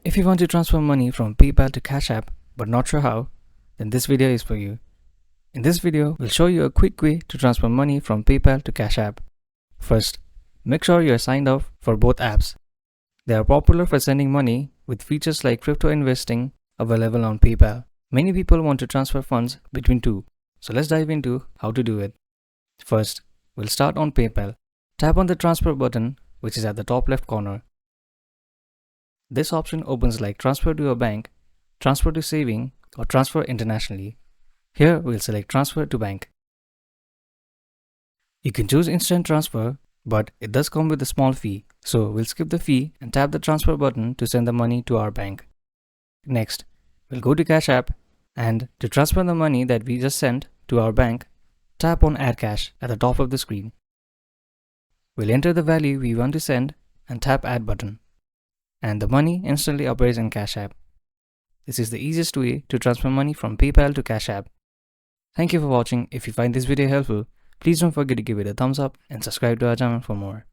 If you want to transfer money from PayPal to Cash App but not sure how, then this video is for you. In this video, we'll show you a quick way to transfer money from PayPal to Cash App. First, make sure you are signed up for both apps. They are popular for sending money with features like crypto investing available on PayPal. Many people want to transfer funds between two, so let's dive into how to do it. First, we'll start on PayPal. Tap on the transfer button, which is at the top left corner. This option opens like transfer to a bank, transfer to saving, or transfer internationally. Here we'll select transfer to bank. You can choose instant transfer, but it does come with a small fee, so we'll skip the fee and tap the transfer button to send the money to our bank. Next, we'll go to Cash App, and to transfer the money that we just sent to our bank, tap on Add Cash at the top of the screen. We'll enter the value we want to send and tap Add button, and the money instantly appears in Cash App. This is the easiest way to transfer money from PayPal to Cash App. Thank you for watching. If you find this video helpful, please don't forget to give it a thumbs up and subscribe to our channel for more.